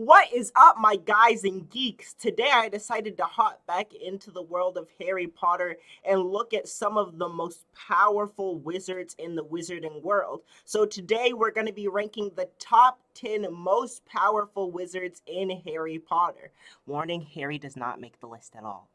What is up, my guys and geeks? Today I decided to hop back into the world of Harry Potter and look at some of the most powerful wizards in the wizarding world. So today we're going to be ranking the top 10 most powerful wizards in Harry Potter. Warning, Harry does not make the list at all.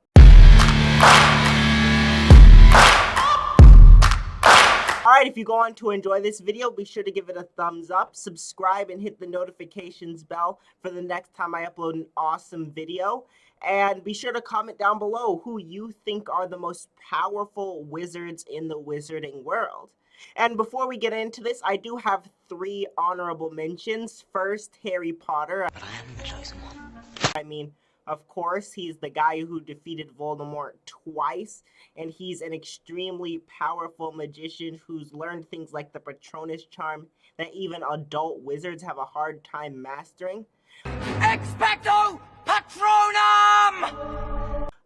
Alright, if you go on to enjoy this video, be sure to give it a thumbs up, subscribe, and hit the notifications bell for the next time I upload an awesome video. And be sure to comment down below who you think are the most powerful wizards in the wizarding world. And before we get into this, I do have 3 honorable mentions. First, Harry Potter. But I am the chosen one. Of course, he's the guy who defeated Voldemort twice, and he's an extremely powerful magician who's learned things like the Patronus charm that even adult wizards have a hard time mastering. Expecto Patronum!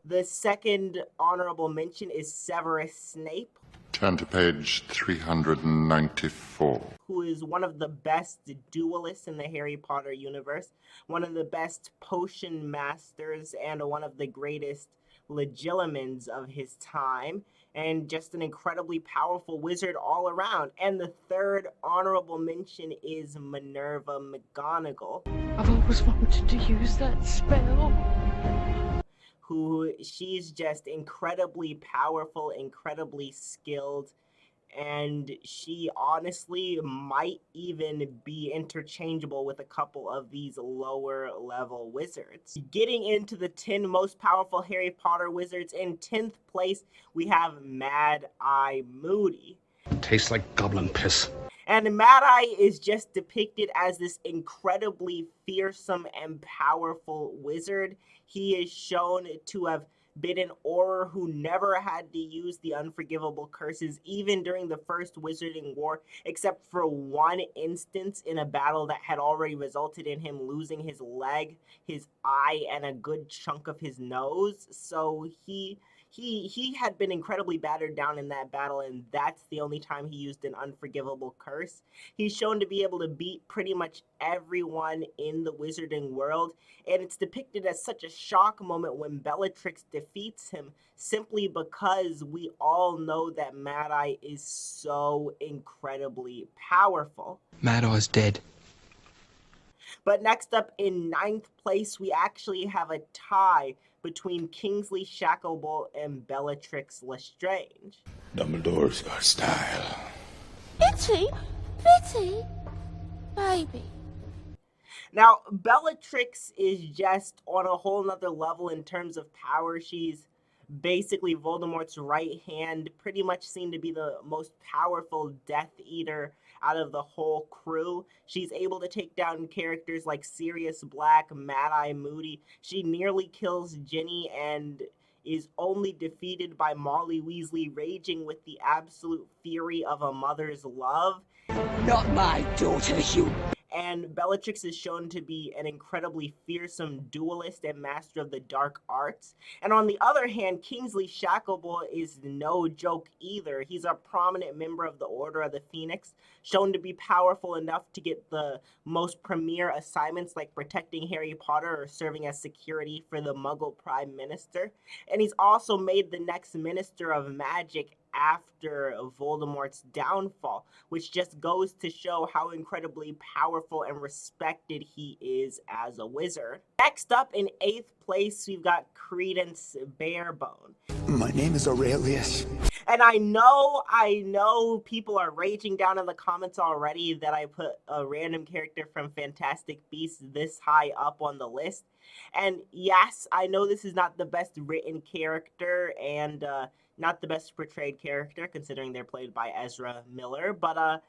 The second honorable mention is Severus Snape. Turn to page 394. Who is one of the best duelists in the Harry Potter universe, one of the best potion masters, and one of the greatest legilimens of his time, and just an incredibly powerful wizard all around. And the third honorable mention is Minerva McGonagall. I've always wanted to use that spell. She's just incredibly powerful, incredibly skilled, and she honestly might even be interchangeable with a couple of these lower level wizards. Getting into the 10 most powerful Harry Potter wizards, in 10th place we have Mad-Eye Moody. Tastes like goblin piss. And Mad-Eye is just depicted as this incredibly fearsome and powerful wizard. He is shown to have been an Auror who never had to use the unforgivable curses, even during the First Wizarding War, except for one instance in a battle that had already resulted in him losing his leg, his eye, and a good chunk of his nose. So he had been incredibly battered down in that battle, and that's the only time he used an unforgivable curse. He's shown to be able to beat pretty much everyone in the wizarding world, and it's depicted as such a shock moment when Bellatrix defeats him, simply because we all know that Mad-Eye is so incredibly powerful. Mad-Eye's dead. But next up, in 9th place, we actually have a tie between Kingsley Shacklebolt and Bellatrix Lestrange. Dumbledore's got style. Pretty, baby. Now, Bellatrix is just on a whole nother level in terms of power. She's basically Voldemort's right hand, pretty much seen to be the most powerful Death Eater out of the whole crew. She's able to take down characters like Sirius Black, Mad-Eye Moody. She nearly kills Ginny and is only defeated by Molly Weasley, raging with the absolute fury of a mother's love. Not my daughter, you. And Bellatrix is shown to be an incredibly fearsome duelist and master of the dark arts. And on the other hand, Kingsley Shacklebolt is no joke either. He's a prominent member of the Order of the Phoenix, shown to be powerful enough to get the most premier assignments like protecting Harry Potter or serving as security for the Muggle Prime Minister. And he's also made the next Minister of Magic after Voldemort's downfall, which just goes to show how incredibly powerful and respected he is as a wizard. Next up, in 8th place, we've got Credence Barebone. My name is Aurelius. And I know people are raging down in the comments already that I put a random character from Fantastic Beasts this high up on the list. And yes, I know this is not the best written character and not the best portrayed character, considering they're played by Ezra Miller, but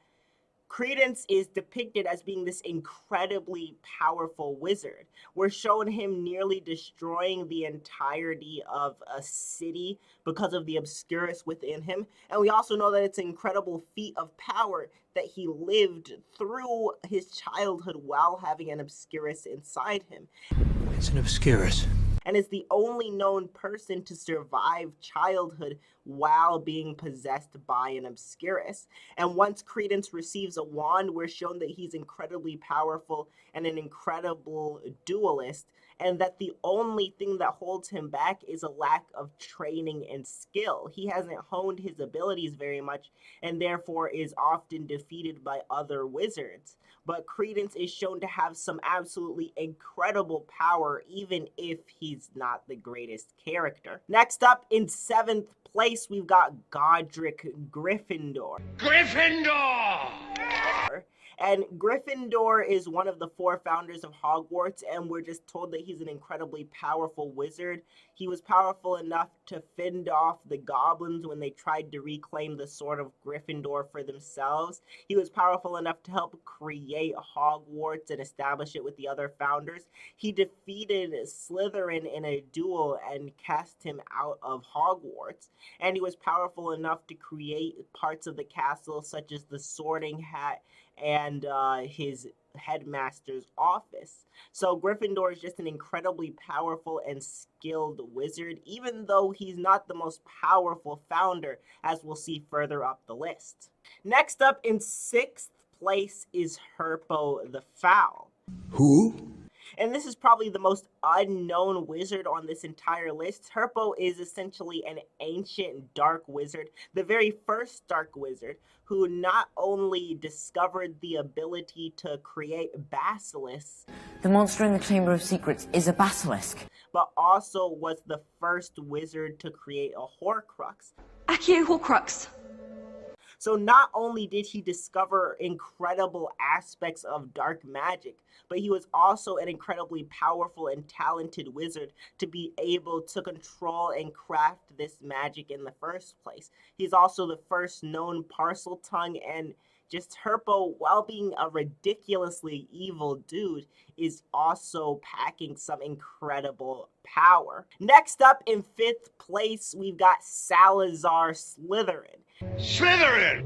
Credence is depicted as being this incredibly powerful wizard. We're showing him nearly destroying the entirety of a city because of the Obscurus within him, and we also know that it's an incredible feat of power that he lived through his childhood while having an Obscurus inside him, It's an Obscurus. and is the only known person to survive childhood while being possessed by an Obscurus. And once Credence receives a wand, we're shown that he's incredibly powerful and an incredible duelist, and that the only thing that holds him back is a lack of training and skill. He hasn't honed his abilities very much, and therefore is often defeated by other wizards. But Credence is shown to have some absolutely incredible power, even if he's not the greatest character. Next up, in 7th place, we've got Godric Gryffindor. Gryffindor! And Gryffindor is one of the 4 founders of Hogwarts, and we're just told that he's an incredibly powerful wizard. He was powerful enough to fend off the goblins when they tried to reclaim the Sword of Gryffindor for themselves. He was powerful enough to help create Hogwarts and establish it with the other founders. He defeated Slytherin in a duel and cast him out of Hogwarts. And he was powerful enough to create parts of the castle, such as the Sorting Hat and his headmaster's office. So Gryffindor is just an incredibly powerful and skilled wizard, even though he's not the most powerful founder, as we'll see further up the list. Next up, in 6th place, is Herpo the Foul. Who? And this is probably the most unknown wizard on this entire list. Herpo is essentially an ancient dark wizard, the very first dark wizard, who not only discovered the ability to create basilisks, The monster in the Chamber of Secrets is a basilisk. but also was the first wizard to create a Horcrux. Accio Horcrux. So not only did he discover incredible aspects of dark magic, but he was also an incredibly powerful and talented wizard to be able to control and craft this magic in the first place. He's also the first known parcel tongue, and just Herpo, while being a ridiculously evil dude, is also packing some incredible power. Next up, in 5th place, we've got Salazar Slytherin. Slytherin!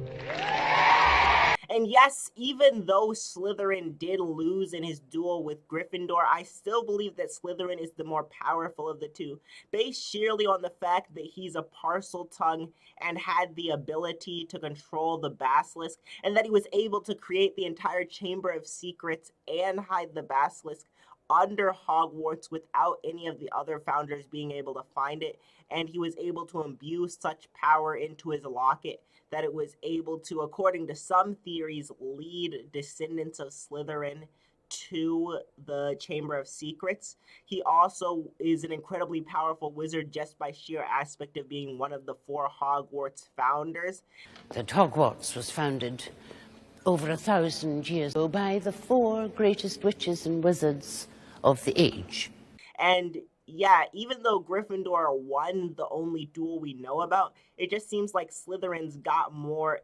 And yes, even though Slytherin did lose in his duel with Gryffindor, I still believe that Slytherin is the more powerful of the two, based sheerly on the fact that he's a parcel tongue and had the ability to control the basilisk, and that he was able to create the entire Chamber of Secrets and hide the basilisk under Hogwarts without any of the other founders being able to find it, and he was able to imbue such power into his locket that it was able to, according to some theories, lead descendants of Slytherin to the Chamber of Secrets. He also is an incredibly powerful wizard just by sheer aspect of being one of the 4 Hogwarts founders. That Hogwarts was founded over 1,000 years ago by the 4 greatest witches and wizards of the age. And yeah, even though Gryffindor won the only duel we know about, it just seems like Slytherin's got more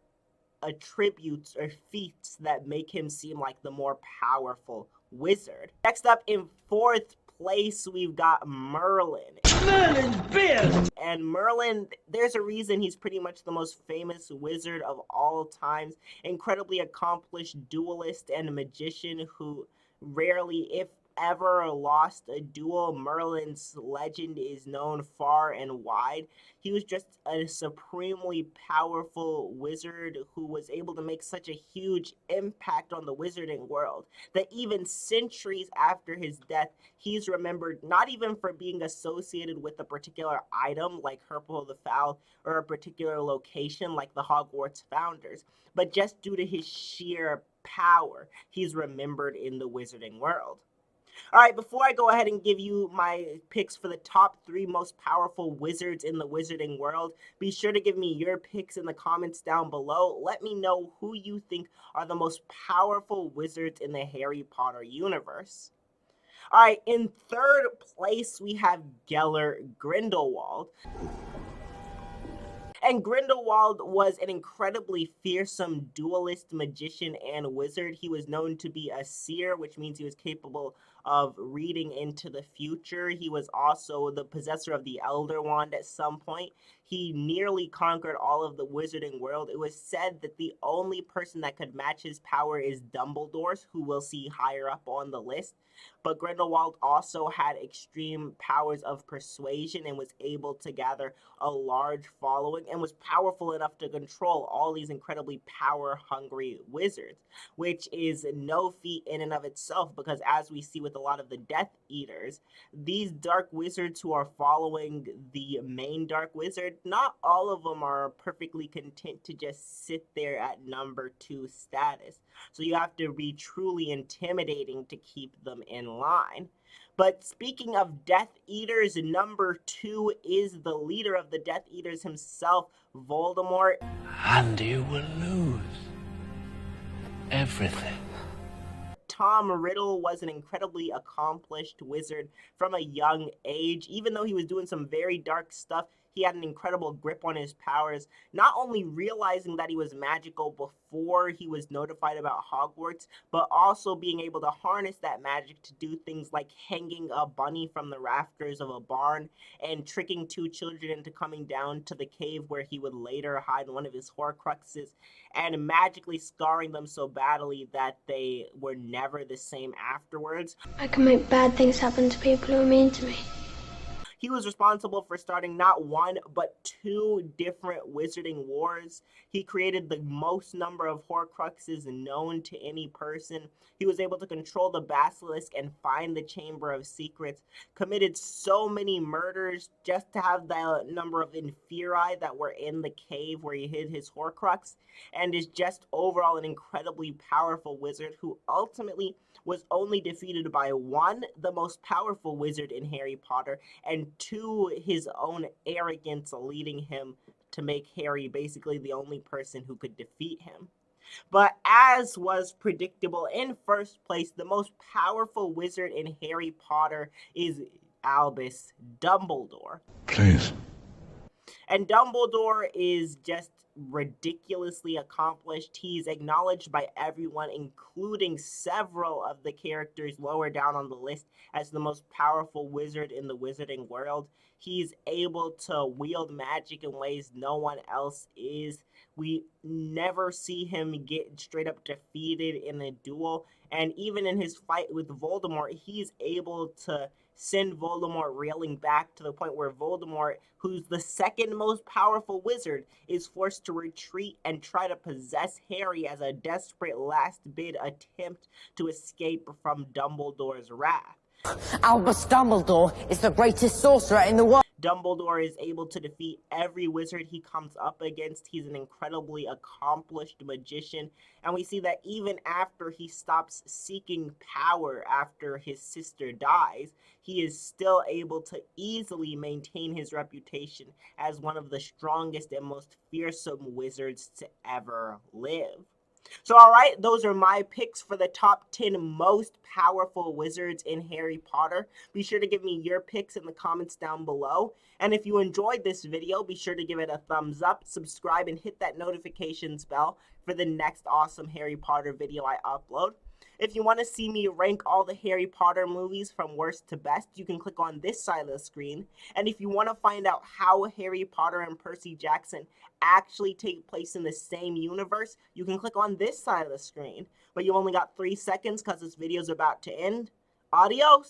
attributes or feats that make him seem like the more powerful wizard. Next up, in 4th place, we've got Merlin. Merlin's beard! And Merlin, there's a reason he's pretty much the most famous wizard of all times. Incredibly accomplished duelist and magician who rarely, if ever, lost a duel. Merlin's legend is known far and wide. He was just a supremely powerful wizard who was able to make such a huge impact on the wizarding world that even centuries after his death, he's remembered not even for being associated with a particular item like Herpo the Foul or a particular location like the Hogwarts founders, but just due to his sheer power, he's remembered in the wizarding world. All right, before I go ahead and give you my picks for the top 3 most powerful wizards in the wizarding world, be sure to give me your picks in the comments down below. Let me know who you think are the most powerful wizards in the Harry Potter universe. All right, in 3rd place, we have Gellert Grindelwald. And Grindelwald was an incredibly fearsome duelist, magician, and wizard. He was known to be a seer, which means he was capable of reading into the future. He was also the possessor of the Elder Wand at some point. He nearly conquered all of the wizarding world. It was said that the only person that could match his power is Dumbledore's, who we'll see higher up on the list. But Grindelwald also had extreme powers of persuasion and was able to gather a large following and was powerful enough to control all these incredibly power-hungry wizards, which is no feat in and of itself, because as we see with a lot of the Death Eaters, these dark wizards who are following the main dark wizard, not all of them are perfectly content to just sit there at number 2 status. So you have to be truly intimidating to keep them in line. But speaking of Death Eaters, number 2 is the leader of the Death Eaters himself, Voldemort. And you will lose everything. Tom Riddle was an incredibly accomplished wizard from a young age. Even though he was doing some very dark stuff, he had an incredible grip on his powers, not only realizing that he was magical before he was notified about Hogwarts, but also being able to harness that magic to do things like hanging a bunny from the rafters of a barn and tricking 2 children into coming down to the cave where he would later hide one of his Horcruxes, and magically scarring them so badly that they were never the same afterwards. I can make bad things happen to people who are mean to me. He was responsible for starting not 1, but 2 different wizarding wars. He created the most number of Horcruxes known to any person. He was able to control the Basilisk and find the Chamber of Secrets. Committed so many murders just to have the number of Inferi that were in the cave where he hid his Horcrux. And is just overall an incredibly powerful wizard who ultimately was only defeated by 1, the most powerful wizard in Harry Potter, and 2, his own arrogance leading him to make Harry basically the only person who could defeat him. But as was predictable, in first place, the most powerful wizard in Harry Potter is Albus Dumbledore. Please. And Dumbledore is just ridiculously accomplished. He's acknowledged by everyone, including several of the characters lower down on the list, as the most powerful wizard in the wizarding world. He's able to wield magic in ways no one else is. We never see him get straight up defeated in a duel. And even in his fight with Voldemort, he's able to send Voldemort reeling back to the point where Voldemort, who's the second most powerful wizard, is forced to retreat and try to possess Harry as a desperate last-bid attempt to escape from Dumbledore's wrath. Albus Dumbledore is the greatest sorcerer in the world. Dumbledore is able to defeat every wizard he comes up against. He's an incredibly accomplished magician, and we see that even after he stops seeking power after his sister dies, he is still able to easily maintain his reputation as one of the strongest and most fearsome wizards to ever live. So alright, those are my picks for the top 10 most powerful wizards in Harry Potter. Be sure to give me your picks in the comments down below. And if you enjoyed this video, be sure to give it a thumbs up, subscribe, and hit that notifications bell for the next awesome Harry Potter video I upload. If you want to see me rank all the Harry Potter movies from worst to best, you can click on this side of the screen. And if you want to find out how Harry Potter and Percy Jackson actually take place in the same universe, you can click on this side of the screen. But you only got 3 seconds because this video is about to end. Adios!